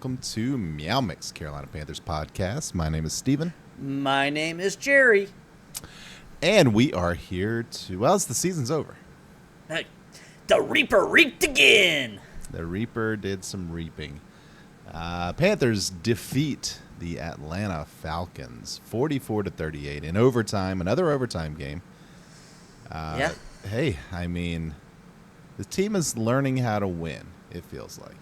welcome to Meow Mix, Carolina Panthers podcast. My name is Steven. My name is Jerry. And we are here to, well, the season's over. The Reaper reaped again. The Reaper did some reaping. Panthers defeat the Atlanta Falcons 44-38 in overtime, another overtime game. Yeah. Hey, I mean, the team is learning how to win, it feels like.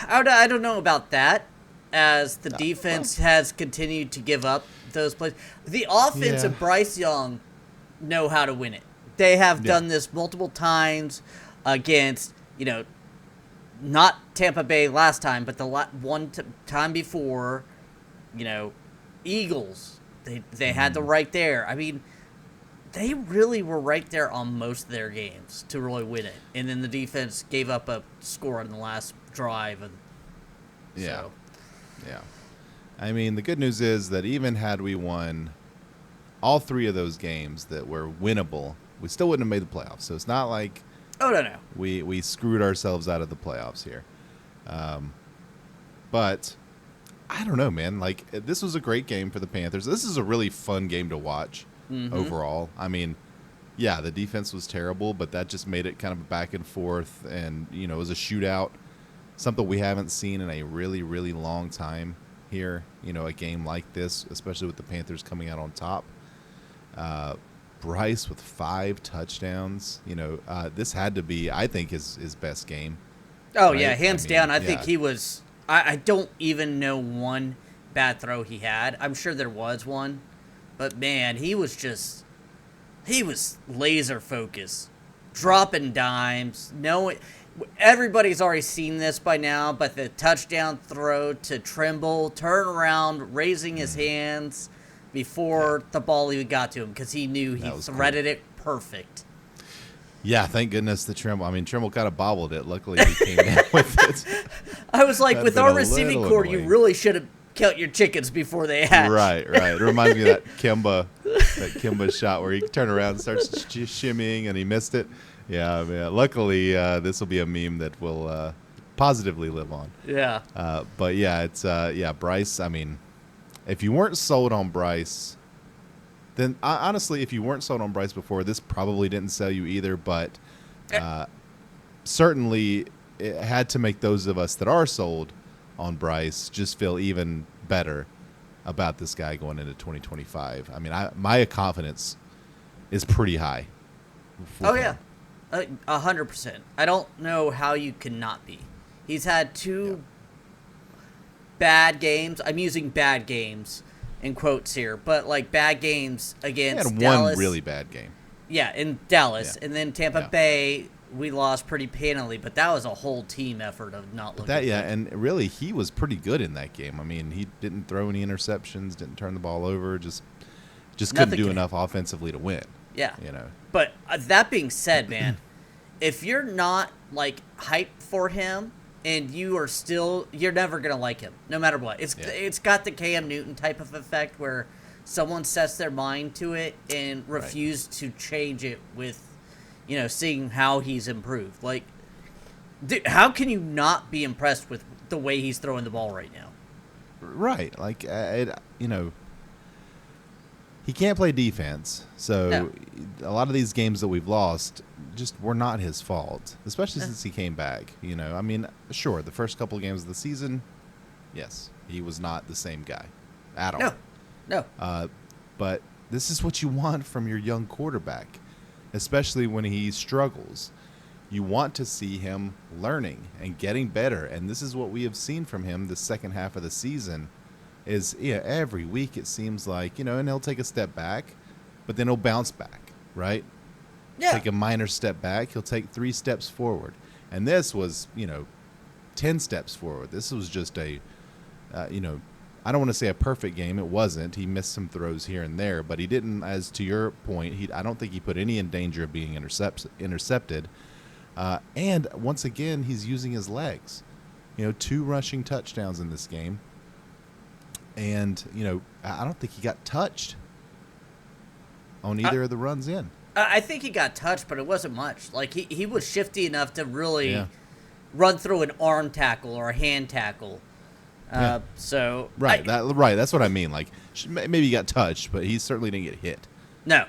I don't know about that, as the defense has continued to give up those plays. The offense and Bryce Young know how to win it. They have done this multiple times against, not Tampa Bay last time, but the one time before, Eagles. They had the right there. I mean, they really were right there on most of their games to really win it. And then the defense gave up a score on the last drive. Yeah. I mean, the good news is that even had we won all three of those games that were winnable, we still wouldn't have made the playoffs. So it's not like no. We screwed ourselves out of the playoffs here. But I don't know, man. Like, this was a great game for the Panthers. This is a really fun game to watch overall. I mean, yeah, the defense was terrible, but that just made it kind of a back and forth. And, it was a shootout, something we haven't seen in a really, really long time here. A game like this, especially with the Panthers coming out on top. Bryce with 5 touchdowns. This had to be, I think, his best game. Oh, right? yeah, hands down. I think he was – I don't even know one bad throw he had. I'm sure there was one. But, man, he was laser focused, dropping dimes. Everybody's already seen this by now, but the touchdown throw to Trimble, turn around, raising his hands before the ball even got to him because he knew he threaded it perfect. Yeah, thank goodness the Trimble. I mean, Trimble kind of bobbled it. Luckily, he came down with it. I was like, with our receiving core, you really should have count your chickens before they hatch. Right. It reminds me of that Kimba shot where he turned around and starts shimmying and he missed it. Yeah, man. Luckily, this will be a meme that will positively live on. Yeah. But yeah, it's Bryce. I mean, if you weren't sold on Bryce, then honestly, if you weren't sold on Bryce before, this probably didn't sell you either. But certainly, it had to make those of us that are sold on Bryce just feel even better about this guy going into 2025. I mean, my confidence is pretty high. Oh, yeah. 100%. I don't know how you cannot be. He's had 2 bad games. I'm using bad games in quotes here, but like bad games against Dallas. He had one really bad game. Yeah, in Dallas. Yeah. And then Tampa Bay, we lost pretty painfully, but that was a whole team effort of not looking good. And really, he was pretty good in that game. I mean, he didn't throw any interceptions, didn't turn the ball over, just couldn't do enough offensively to win. Yeah. But that being said, man, if you're not like hyped for him and you're never going to like him, no matter what. It's got the Cam Newton type of effect where someone sets their mind to it and refuse to change it with, seeing how he's improved. Like, dude, how can you not be impressed with the way he's throwing the ball right now? Right. Like, he can't play defense, so a lot of these games that we've lost just were not his fault, especially since he came back. I mean, sure, the first couple of games of the season, yes, he was not the same guy at all. No. But this is what you want from your young quarterback, especially when he struggles. You want to see him learning and getting better, and this is what we have seen from him the second half of the season. Is every week it seems like, and he'll take a step back, but then he'll bounce back, right? Yeah. Take a minor step back, he'll take 3 steps forward. And this was, 10 steps forward. This was just I don't want to say a perfect game. It wasn't. He missed some throws here and there, but he didn't, as to your point, I don't think he put any in danger of being intercepted. And once again, he's using his legs. 2 rushing touchdowns in this game. And, I don't think he got touched on either of the runs in. I think he got touched, but it wasn't much. Like, he was shifty enough to really run through an arm tackle or a hand tackle. So right, that's what I mean. Like maybe he got touched, but he certainly didn't get hit. No.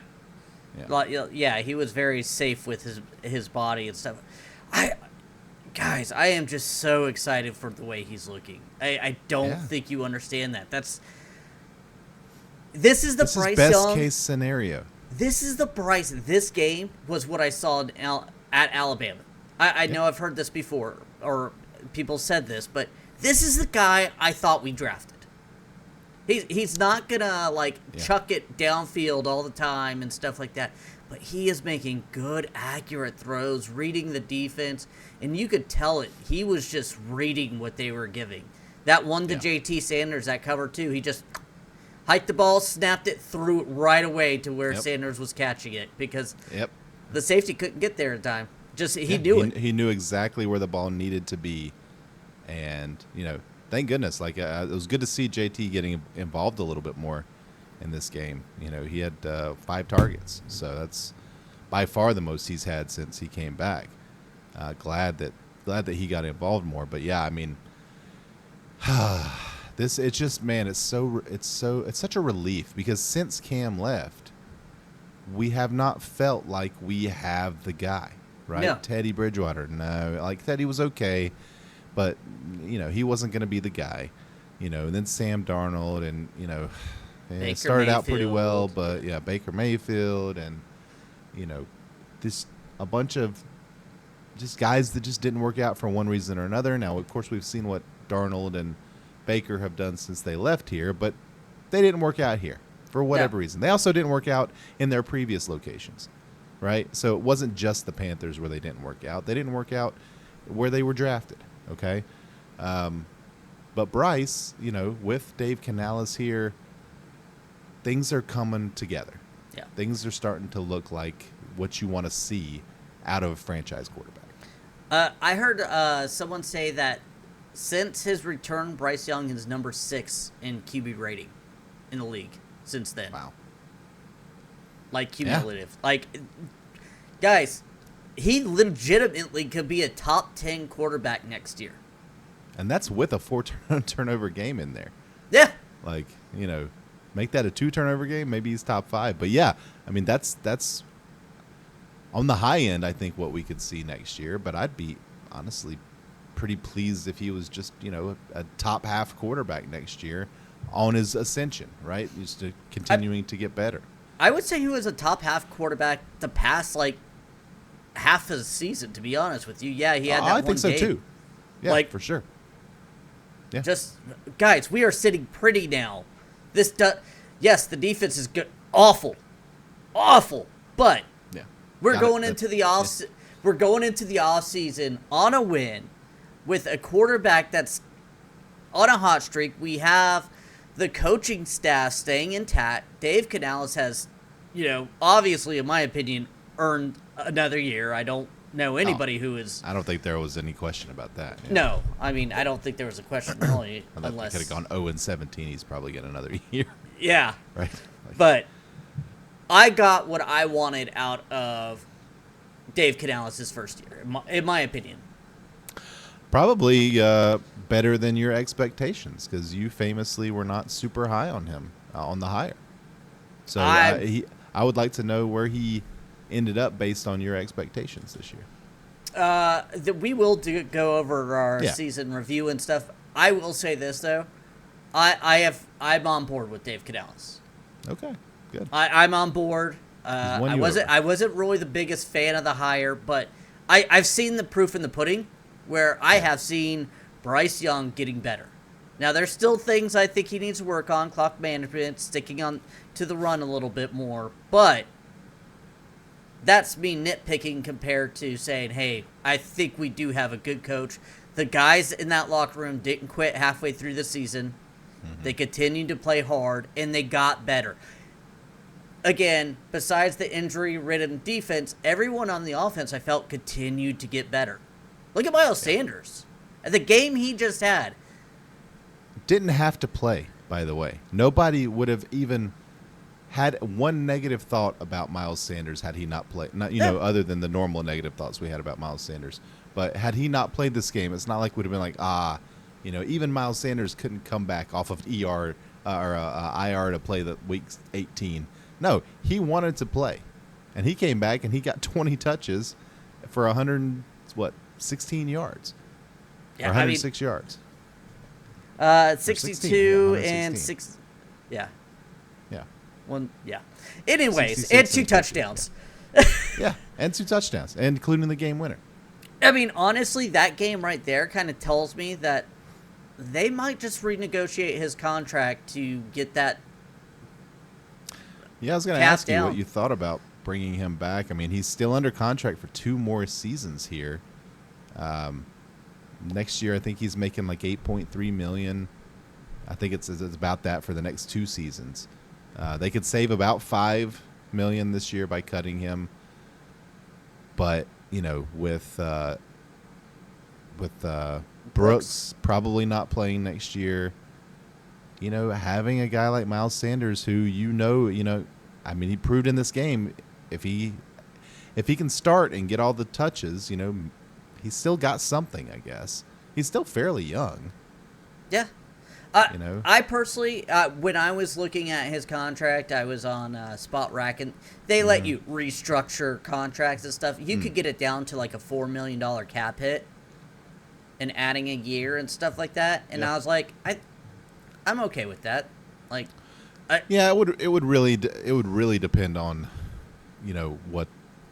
Yeah. Yeah, he was very safe with his body and stuff. Guys, I am just so excited for the way he's looking. I don't think you understand that. This is Bryce best Young case scenario. This is the Bryce. This game was what I saw at Alabama. I know I've heard this before, or people said this, but this is the guy I thought we drafted. He's not gonna chuck it downfield all the time and stuff like that, but he is making good, accurate throws, reading the defense, and you could tell it. He was just reading what they were giving. That one to JT Sanders, that cover two, he just hiked the ball, snapped it, threw it right away to where Sanders was catching it because the safety couldn't get there in time. He knew it. He knew exactly where the ball needed to be, and thank goodness. It was good to see JT getting involved a little bit more in this game. He had 5 targets, so that's by far the most he's had since he came back. Glad that he got involved more. But yeah, I mean, it's such a relief because since Cam left, we have not felt like we have the guy. Right, no. Teddy Bridgewater. No, Teddy was okay, but he wasn't going to be the guy. And then Sam Darnold, and it started out pretty well, but Baker Mayfield, and this a bunch of just guys that just didn't work out for one reason or another. Now, of course, we've seen what Darnold and Baker have done since they left here, but they didn't work out here for whatever reason. They also didn't work out in their previous locations. Right? So it wasn't just the Panthers where they didn't work out. They didn't work out where they were drafted, okay? But Bryce, with Dave Canales here, things are coming together. Yeah. Things are starting to look like what you want to see out of a franchise quarterback. I heard someone say that since his return, Bryce Young is number 6 in QB rating in the league since then. Wow. Cumulative. Guys, he legitimately could be a top 10 quarterback next year. And that's with a 4 turnover game in there. Yeah. Make that a 2 turnover game, maybe he's top 5. But yeah, I mean that's on the high end, I think, what we could see next year, but I'd be honestly pretty pleased if he was just, a top half quarterback next year on his ascension, right? Just continuing to get better. I would say he was a top half quarterback the past half of the season, to be honest with you. Yeah, he had that I think so game. too. Yeah, for sure. Yeah. Just guys, we are sitting pretty now. Yes, the defense is good, awful, but we're going into the off season on a win with a quarterback that's on a hot streak. We have the coaching staff staying intact. Dave Canales has, obviously, in my opinion, earned another year. I don't know anybody who is. I don't think there was any question about that. Yeah. No, I mean, I don't think there was a question really, unless he could have gone 0-17. He's probably got another year. Yeah, right. But I got what I wanted out of Dave Canales' first year, in my opinion. Probably better than your expectations because you famously were not super high on him on the hire. So I would like to know where he ended up based on your expectations this year. We will go over our season review and stuff. I will say this though, I'm on board with Dave Canales. Okay, good. I'm on board. I wasn't really the biggest fan of the hire, but I've seen the proof in the pudding, where I have seen Bryce Young getting better. Now, there's still things I think he needs to work on, clock management, sticking on to the run a little bit more, but that's me nitpicking compared to saying, hey, I think we do have a good coach. The guys in that locker room didn't quit halfway through the season. Mm-hmm. They continued to play hard, and they got better. Again, besides the injury-ridden defense, everyone on the offense, I felt, continued to get better. Look at Miles Sanders. The game he just had. Didn't have to play, by the way. Nobody would have even had one negative thought about Miles Sanders had he not played. Not other than the normal negative thoughts we had about Miles Sanders. But had he not played this game, it's not like we'd have been like, even Miles Sanders couldn't come back off of ER or IR to play the week 18. No, he wanted to play, and he came back and he got 20 touches for 16 yards, or 106 yards. 62 and 6. Yeah. Yeah. One. Yeah. Anyways, and 2 touchdowns. Yeah, and 2 touchdowns, including the game winner. I mean, honestly, that game right there kind of tells me that they might just renegotiate his contract to get that. Yeah, I was going to ask you what you thought about bringing him back. I mean, he's still under contract for 2 more seasons here. Next year, I think he's making like $8.3 million. I think it's about that for the next 2 seasons. They could save about $5 million this year by cutting him, but with Brooks probably not playing next year, having a guy like Miles Sanders who I mean, he proved in this game if he can start and get all the touches, he's still got something, I guess. He's still fairly young. Yeah. I personally, when I was looking at his contract, I was on Spot Rack, and they let you restructure contracts and stuff. You could get it down to like a $4 million cap hit and adding a year and stuff like that. And I was like, I'm okay with that. Like, it would really depend on,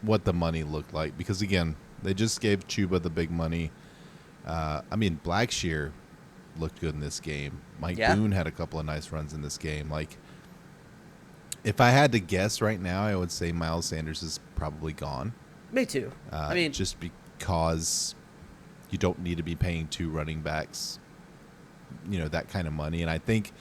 what the money looked like, because again, they just gave Chuba the big money. I mean, Blackshear looked good in this game. Mike Boone had a couple of nice runs in this game. Like, if I had to guess right now, I would say Miles Sanders is probably gone. Me too. I mean, just because you don't need to be paying 2 running backs, that kind of money. And I think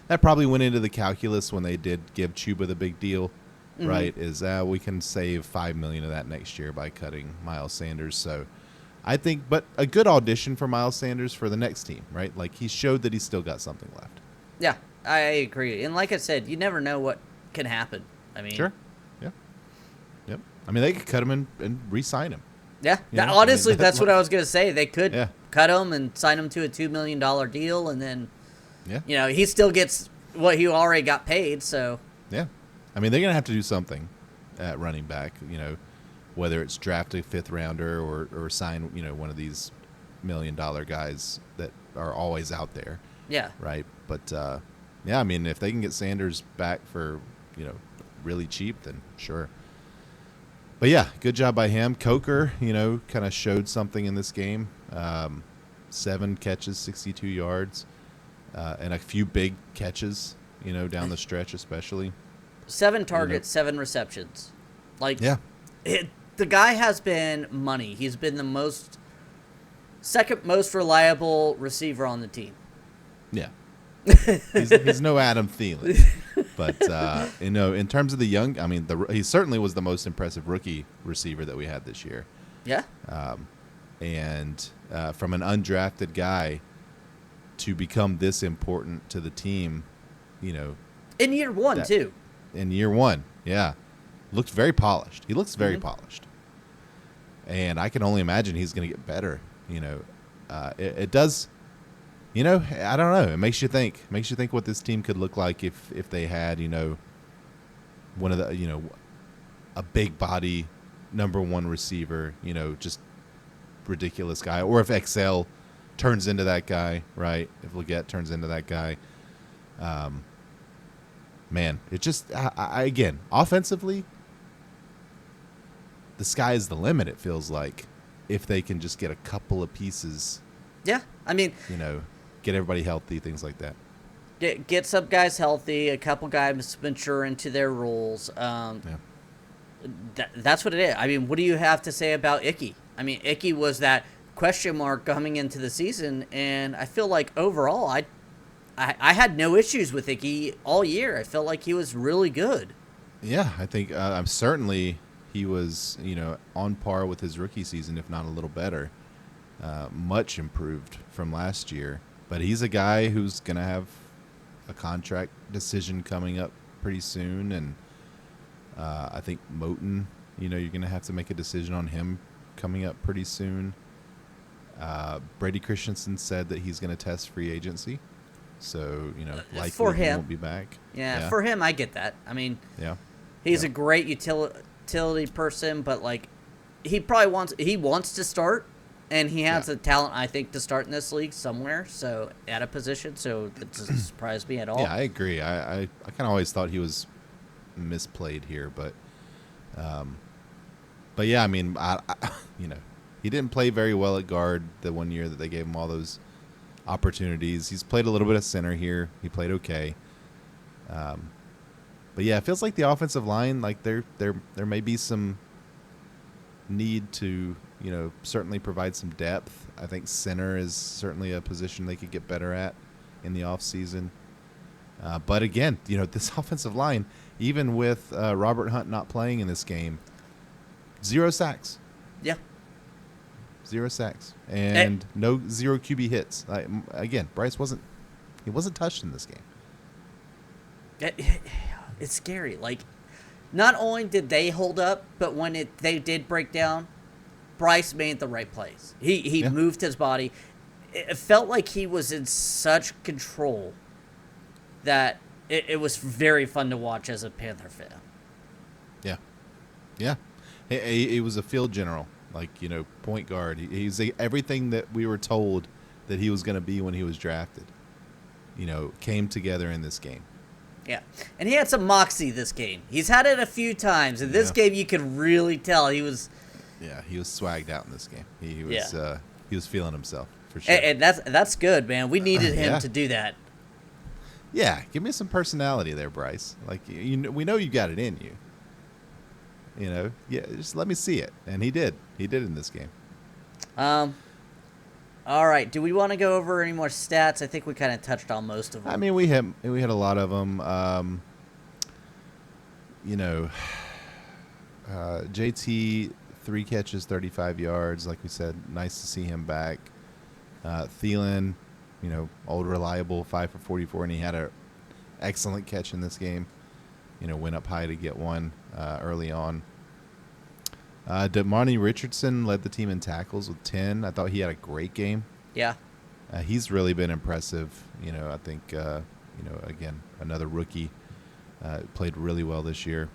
that probably went into the calculus when they did give Chuba the big deal, right? Is we can save $5 million of that next year by cutting Miles Sanders. So I think, but a good audition for Miles Sanders for the next team, right? Like, he showed that he's still got something left. Yeah, I agree. And like I said, you never know what can happen. I mean, sure. Yeah. Yep. I mean, they could cut him and re-sign him. Yeah. Honestly, that's what I was going to say. They could cut him and sign him to a $2 million deal, and then, he still gets what he already got paid. So. Yeah. I mean, they're going to have to do something at running back, whether it's draft a 5th rounder or sign, one of these $1 million guys that are always out there. Yeah. Right. But, I mean, if they can get Sanders back for, really cheap, then sure. But, yeah, good job by him. Coker, kind of showed something in this game. 7 catches, 62 yards, and a few big catches, down the stretch especially. 7 targets, 7 receptions. Like, yeah. The guy has been money. He's been the second most reliable receiver on the team. Yeah. he's no Adam Thielen. But, in terms of the young, I mean, he certainly was the most impressive rookie receiver that we had this year. Yeah. And from an undrafted guy to become this important to the team, in year 1, too. In year 1, yeah. Looks very polished. He looks very polished. And I can only imagine he's going to get better. It does, I don't know. It makes you think. It makes you think what this team could look like if they had, one of the, a big body number 1 receiver, just ridiculous guy. Or if XL turns into that guy, right? If Leggett turns into that guy. Man, it just, again, offensively, the sky is the limit, it feels like, if they can just get a couple of pieces. Yeah, I mean, get everybody healthy, things like that. Get some guys healthy, a couple guys mature into their roles. That's what it is. I mean, what do you have to say about Icky? I mean, Icky was that question mark coming into the season, and I feel like overall, I had no issues with Icky all year. I felt like he was really good. Yeah, I think certainly he was, on par with his rookie season, if not a little better. Much improved from last year. But he's a guy who's going to have a contract decision coming up pretty soon, and I think Moten, you're going to have to make a decision on him coming up pretty soon. Brady Christensen said that he's going to test free agency, so likely for him, he won't be back. Yeah, for him, I get that. I mean, he's a great utility person, but like he wants to start, and he has the talent, I think, to start in this league somewhere. So at a position, so that doesn't surprise me at all. Yeah, I agree. I kind of always thought he was misplayed here, but yeah, I mean, he didn't play very well at guard the one year that they gave him all those opportunities. He's played a little bit of center here. He played okay. But yeah, it feels like the offensive line, like there may be some need to, certainly provide some depth. I think center is certainly a position they could get better at in the offseason. But again, this offensive line, even with Robert Hunt not playing in this game, 0 sacks. Yeah. 0 sacks. And zero QB hits. Again, Bryce wasn't touched in this game. It's scary. Like, not only did they hold up, but when they did break down, Bryce made the right plays. He moved his body. It felt like he was in such control that it was very fun to watch as a Panther fan. Yeah. Yeah. He was a field general, point guard. He's everything that we were told that he was going to be when he was drafted, came together in this game. Yeah, and he had some moxie this game. He's had it a few times. In this game, you could really tell he was. Yeah, he was swagged out in this game. He was feeling himself for sure. And that's good, man. We needed him to do that. Yeah, give me some personality there, Bryce. We know you got it in you. Just let me see it, and he did. He did in this game. All right. Do we want to go over any more stats? I think we kind of touched on most of them. I mean, we had a lot of them. JT 3 catches, 35 yards. Like we said, nice to see him back. Thielen, old reliable, 5 for 44, and he had an excellent catch in this game. Went up high to get one early on. Damani Richardson led the team in tackles with 10. I thought he had a great game. Yeah. He's really been impressive. I think, again, another rookie. Played really well this year.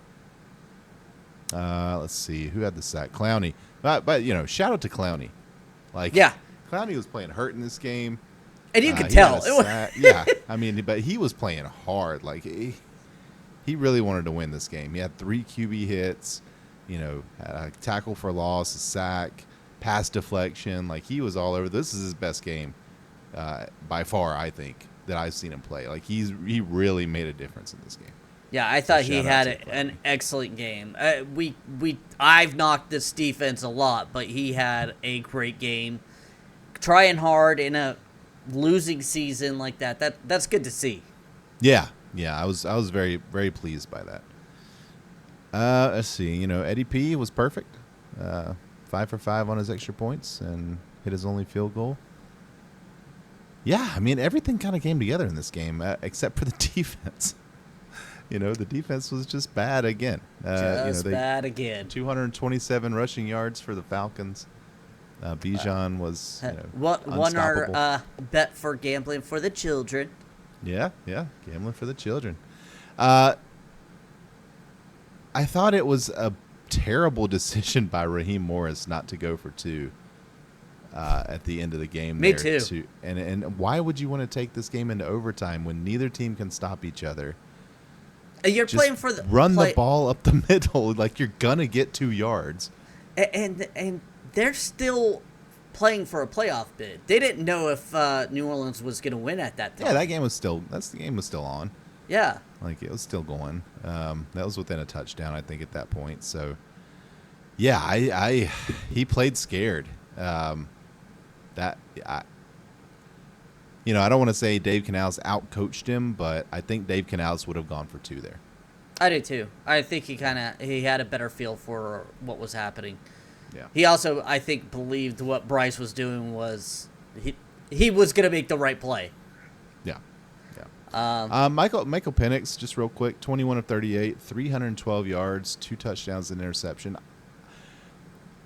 Let's see. Who had the sack? Clowney. But shout out to Clowney. Clowney was playing hurt in this game. And you could tell. Yeah. I mean, but he was playing hard. He really wanted to win this game. He had 3 QB hits. Had a tackle for loss, a sack, pass deflection. He was all over. This is his best game by far, I think, that I've seen him play. He really made a difference in this game. Yeah, I thought he had an excellent game. I've knocked this defense a lot, but he had a great game. Trying hard in a losing season like that. That's good to see. Yeah. I was very, very pleased by that. Let's see. Eddie P was perfect. 5 for 5 on his extra points and hit his only field goal. Yeah, I mean, everything kind of came together in this game except for the defense. The defense was just bad again. Bad again. 227 rushing yards for the Falcons. Bijan was won our bet for gambling for the children. Yeah, gambling for the children. I thought it was a terrible decision by Raheem Morris not to go for 2 at the end of the game. Me too. And why would you want to take this game into overtime when neither team can stop each other? You're Just playing for the the ball up the middle. You're gonna get 2 yards. And they're still playing for a playoff bid. They didn't know if New Orleans was going to win at that time. Yeah, the game was still on. Yeah. It was still going. That was within a touchdown, I think, at that point. So, yeah, he played scared. I don't want to say Dave Canales outcoached him, but I think Dave Canales would have gone for 2 there. I do too. I think he had a better feel for what was happening. Yeah. He also, I think, believed what Bryce was doing was he was going to make the right play. Yeah. Michael Penix, just real quick, 21 of 38, 312 yards, 2 touchdowns and interception.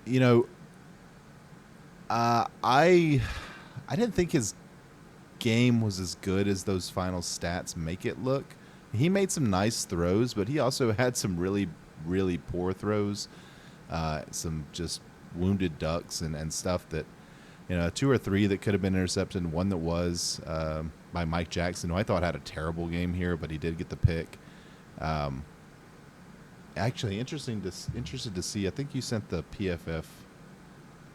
You know, I didn't think his game was as good as those final stats make it look. He made some nice throws, but he also had some really, really poor throws, some just wounded ducks and stuff that, 2 or 3 that could have been intercepted, one that was by Mike Jackson, who I thought had a terrible game here, but he did get the pick. Actually, interested to see. I think you sent the PFF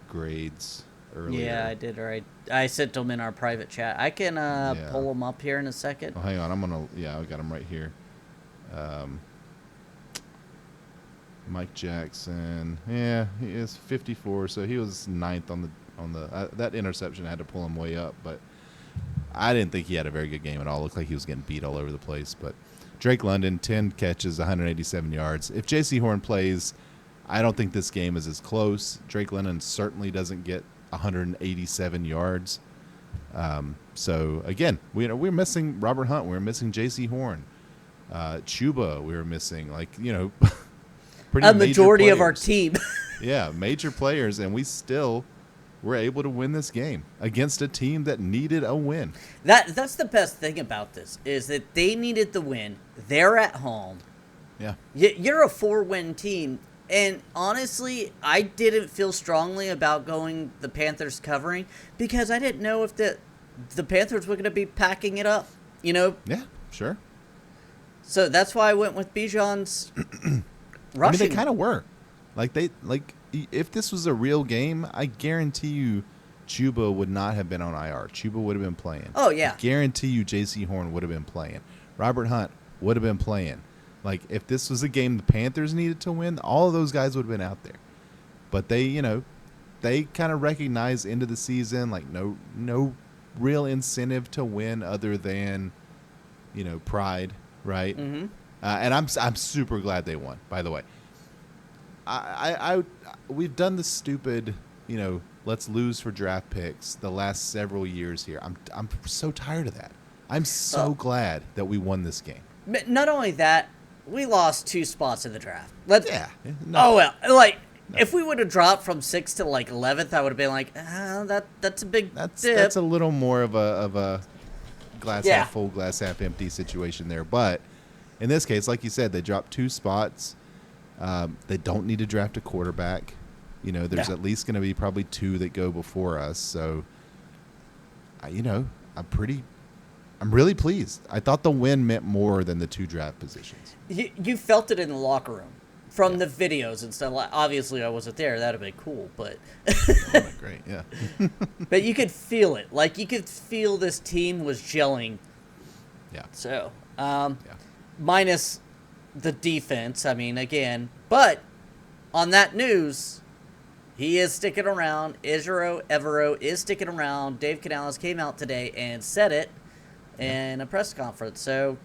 grades earlier. Yeah, I did. Right, I sent them in our private chat. I can pull them up here in a second. Oh, hang on. I got them right here. Mike Jackson. Yeah, he is 54, so he was 9th on the that interception. I had to pull him way up, but I didn't think he had a very good game at all. It looked like he was getting beat all over the place. But Drake London, 10 catches, 187 yards. If J.C. Horn plays, I don't think this game is as close. Drake London certainly doesn't get 187 yards. So again, we're missing Robert Hunt. We're missing J.C. Horn. Chuba, we were missing. Pretty a majority of our team. Yeah, major players, and we still were able to win this game against a team that needed a win. That's the best thing about this, is that they needed the win. They're at home. Yeah. You're a 4-win team, and honestly, I didn't feel strongly about going the Panthers covering because I didn't know if the Panthers were going to be packing it up, Yeah, sure. So that's why I went with Bijan's rushing. I mean, they kind of were. If this was a real game, I guarantee you Chuba would not have been on IR. Chuba would have been playing. Oh, yeah. I guarantee you J.C. Horn would have been playing. Robert Hunt would have been playing. If this was a game the Panthers needed to win, all of those guys would have been out there. But they kind of recognize into the season, no real incentive to win other than, pride, right? Mm-hmm. And I'm super glad they won, by the way. We've done the stupid, let's lose for draft picks the last several years here. I'm so tired of that. I'm so glad that we won this game. Not only that, we lost 2 spots in the draft. If we would have dropped from 6th to 11th, I would have been like, that's a big dip. That's a little more of a glass half full, glass half empty situation there. But in this case, like you said, they dropped 2 spots. They don't need to draft a quarterback. There's at least going to be probably 2 that go before us. So, I'm really pleased. I thought the win meant more than the 2 draft positions. You felt it in the locker room from the videos and stuff. Obviously, I wasn't there. That would have been cool, but great, yeah. But you could feel it. You could feel this team was gelling. Yeah. So, minus the defense, again. But on that news, he is sticking around. Ejero Evero is sticking around. Dave Canales came out today and said it in a press conference. So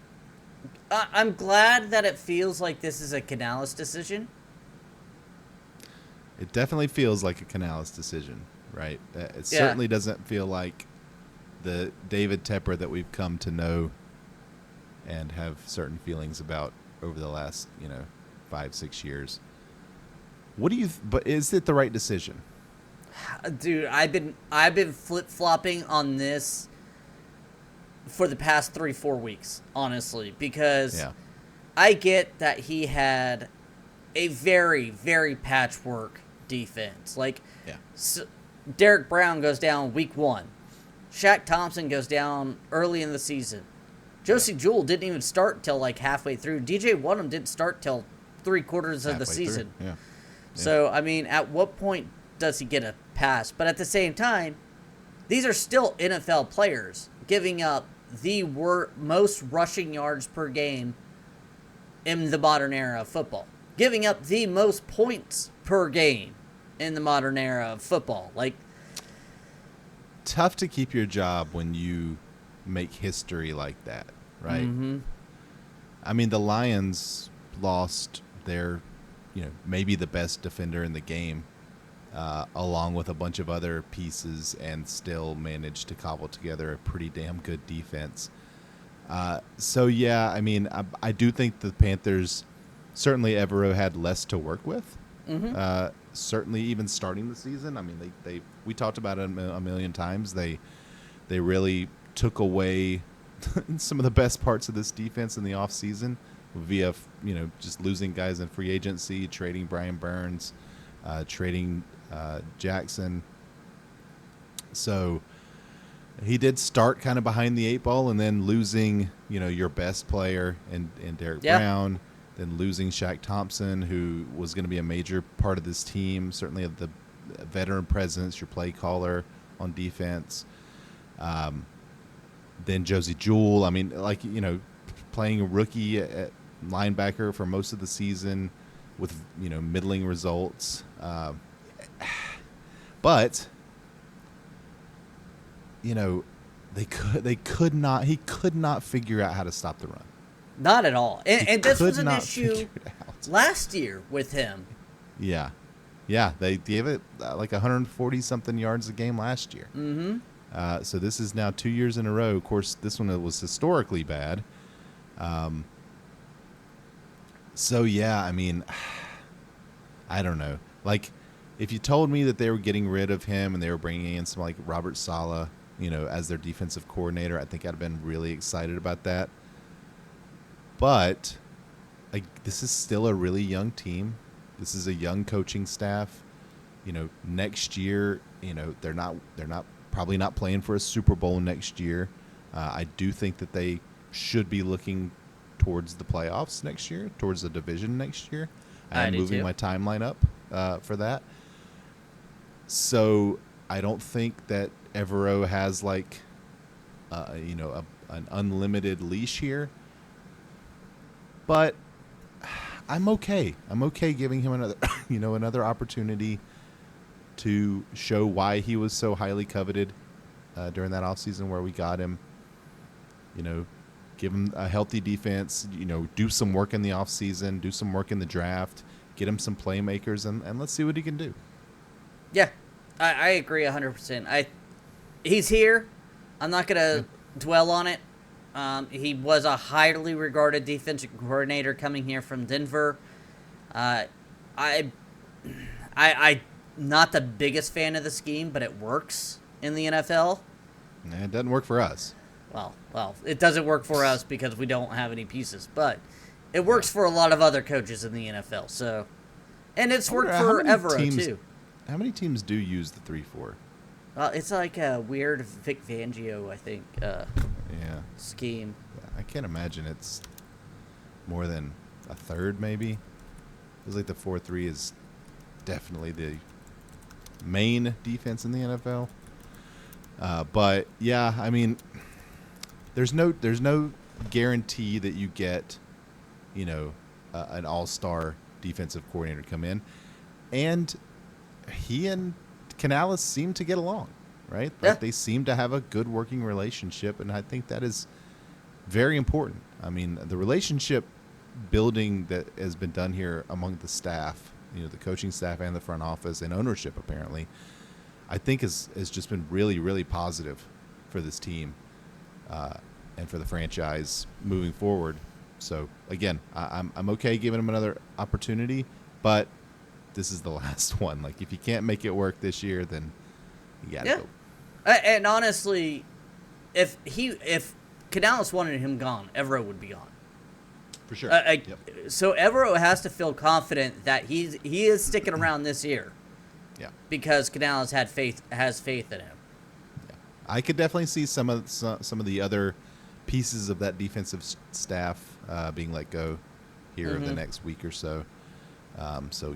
I'm glad that it feels like this is a Canales decision. It definitely feels like a Canales decision, right? It certainly doesn't feel like the David Tepper that we've come to know and have certain feelings about over the last, 5-6 years. What do you? But is it the right decision? Dude, I've been flip-flopping on this for the past 3-4 weeks, honestly, because I get that he had a very, very patchwork defense. Derek Brown goes down week 1. Shaq Thompson goes down early in the season. Josie Jewell didn't even start till halfway through. DJ Wonnum didn't start till 3/4 of the season. Yeah. So, at what point does he get a pass? But at the same time, these are still NFL players giving up the most rushing yards per game in the modern era of football. Giving up the most points per game in the modern era of football. Tough to keep your job when you make history like that, right? Mm-hmm. The Lions lost their, maybe the best defender in the game, along with a bunch of other pieces, and still managed to cobble together a pretty damn good defense. So yeah, I mean, I do think the Panthers, certainly Evero had less to work with. Certainly, even starting the season. I mean, we talked about it a million times. They really took away some of the best parts of this defense in the offseason via just losing guys in free agency, trading Brian Burns, trading Jackson. So he did start kind of behind the eight ball, and then losing, your best player in Derek Brown, then losing Shaq Thompson, who was going to be a major part of this team, certainly the veteran presence, your play caller on defense. Then Josie Jewell. I mean, playing a rookie at linebacker for most of the season with, middling results. But he could not figure out how to stop the run. Not at all. And this was an issue last year with him. Yeah. Yeah, they gave it 140 something yards a game last year. So this is now 2 years in a row. Of course, this one was historically bad. So yeah, I mean, I don't know. If you told me that they were getting rid of him and they were bringing in some Robert Saleh, as their defensive coordinator, I think I'd have been really excited about that. But this is still a really young team. This is a young coaching staff. Next year, they're probably not playing for a Super Bowl next year. I do think that they should be looking towards the playoffs next year, towards the division next year. I'm moving my timeline up for that. So I don't think that Evero has an unlimited leash here. But I'm okay. I'm okay giving him another opportunity to show why he was so highly coveted during that offseason where we got him. Give him a healthy defense, do some work in the offseason, do some work in the draft, get him some playmakers, and let's see what he can do. Yeah, I agree 100%. He's here. I'm not going to dwell on it. He was a highly regarded defensive coordinator coming here from Denver. I'm not the biggest fan of the scheme, but it works in the NFL. It doesn't work for us. Well, it doesn't work for us because we don't have any pieces, but it works for a lot of other coaches in the NFL. So, and it's worked for Evero too. How many teams do use the 3-4? Well, it's like a weird Vic Fangio, I think, scheme. I can't imagine it's more than a third, maybe. Feels like the 4-3 is definitely the main defense in the NFL. But yeah, I mean, there's no guarantee that you get, an all-star defensive coordinator to come in, and he and Canales seem to get along, right? They seem to have a good working relationship, and I think that is very important. I mean, the relationship building that has been done here among the staff, the coaching staff and the front office and ownership, apparently, I think has just been really, really positive for this team and for the franchise moving forward. So again, I'm okay giving him another opportunity, but this is the last one. If you can't make it work this year, then you gotta go. And honestly, if Canales wanted him gone, Evero would be gone. For sure. So Evero has to feel confident that he is sticking around this year. Yeah. Because Canales has faith in him. Yeah. I could definitely see some of the other pieces of that defensive staff being let go here in the next week or so. So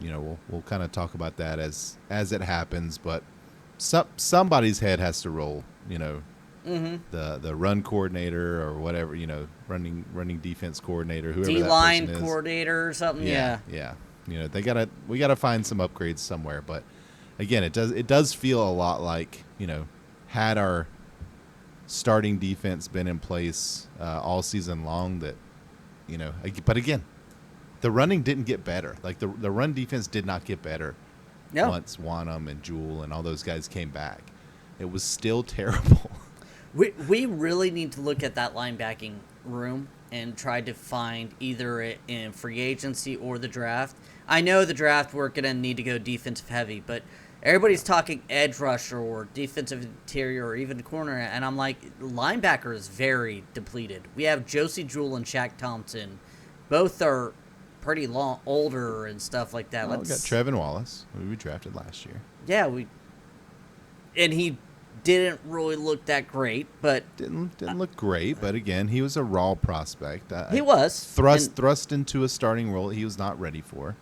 we'll kind of talk about that as it happens, but somebody's head has to roll. The run coordinator or whatever, running defense coordinator, whoever D-line that person is. Coordinator or something. Yeah. We gotta find some upgrades somewhere. But again, it does feel a lot like had our starting defense been in place all season long, that but again, the running didn't get better. The run defense did not get better once Wanham and Jewell and all those guys came back. It was still terrible. We really need to look at that linebacking room and tried to find either it in free agency or the draft. I know the draft we're going to need to go defensive heavy, but everybody's talking edge rusher or defensive interior or even corner, and I'm like, linebacker is very depleted. We have Josie Jewell and Shaq Thompson. Both are pretty older and stuff like that. We got Trevin Wallace, who we drafted last year. Yeah, and he didn't really look that great, but didn't look great. But again, he was a raw prospect. He was thrust into a starting role he was not ready for.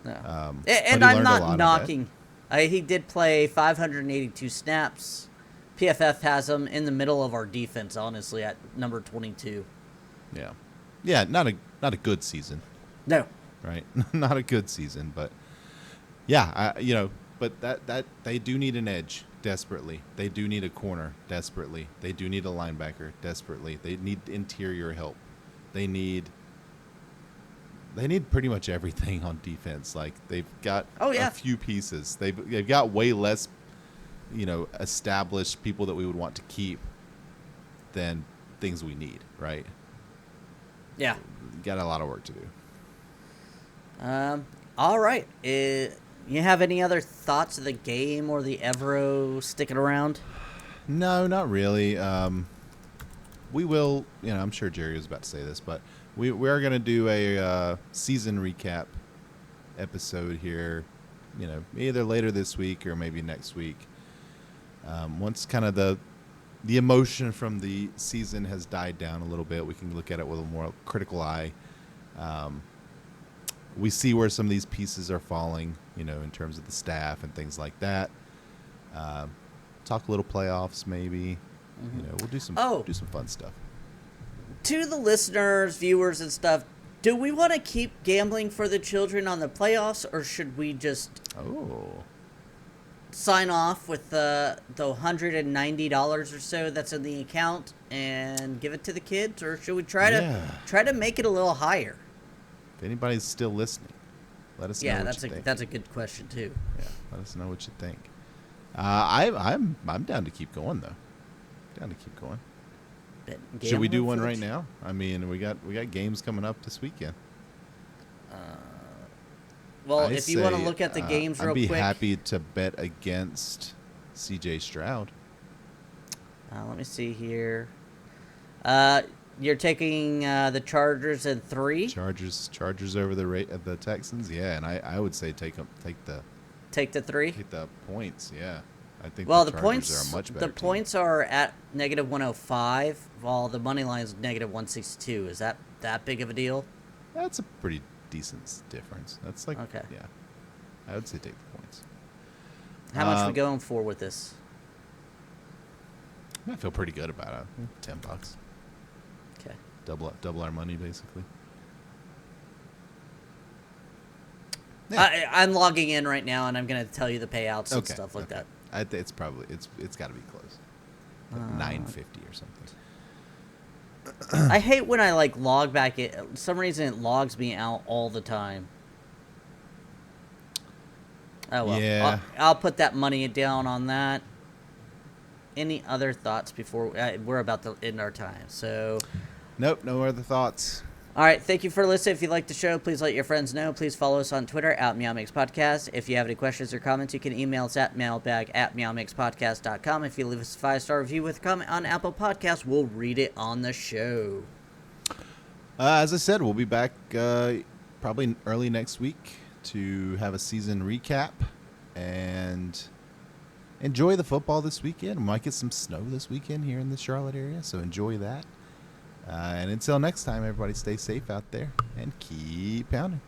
No. And I'm not knocking. He did play 582 snaps. PFF has him in the middle of our defense, honestly, at number 22. Yeah, not a good season. No, right, not a good season, but yeah, but that they do need an edge desperately. They do need a corner desperately. They do need a linebacker desperately. They need interior help. They need pretty much everything on defense. Like they've got a few pieces. They've got way less, established people that we would want to keep than things we need, right? Yeah. Got a lot of work to do. All right. You have any other thoughts of the game or the Evero sticking around? No, not really. We will, I'm sure Jerry was about to say this, but we are going to do a season recap episode here, either later this week or maybe next week. Once kind of the emotion from the season has died down a little bit, we can look at it with a more critical eye. We see where some of these pieces are falling, in terms of the staff and things like that. Talk a little playoffs, maybe. Mm-hmm. We'll do some fun stuff. To the listeners, viewers, and stuff, do we want to keep gambling for the children on the playoffs, or should we just sign off with the $190 or so that's in the account and give it to the kids, or should we try to make it a little higher? If anybody's still listening, let us know what you think. That's a good question too. Yeah, let us know what you think. I'm down to keep going though. Down to keep going. Should we do one right now? I mean, we got games coming up this weekend. Well, if you want to look at the games real quick. I'd be happy to bet against C.J. Stroud. Let me see here. You're taking the Chargers in 3. Chargers over the Texans. Yeah, and I would say take the 3. Take the points. Yeah, I think. Well, the points are a much better the points are at -105, while the money line is -162. Is that big of a deal? That's a pretty decent difference. That's like okay. Yeah, I would say take the points. How much are we going for with this? I feel pretty good about it. $10. Okay. Double our money, basically. Yeah. I'm logging in right now, and I'm going to tell you the payouts and stuff like that. It's probably it's got to be close. Like $9.50 or something. I hate when I log back in. For some reason it logs me out all the time. Oh well. Yeah. I'll put that money down on that. Any other thoughts before we're about to end our time? So. Nope. No other thoughts. All right, thank you for listening. If you like the show, please let your friends know. Please follow us on Twitter @MeowMixPodcast. If you have any questions or comments, you can email us at mailbag@meowmixpodcast.com. If you leave us a 5-star review with a comment on Apple Podcasts, we'll read it on the show. As I said, we'll be back probably early next week to have a season recap and enjoy the football this weekend. We might get some snow this weekend here in the Charlotte area, so enjoy that. And until next time, everybody stay safe out there and keep pounding.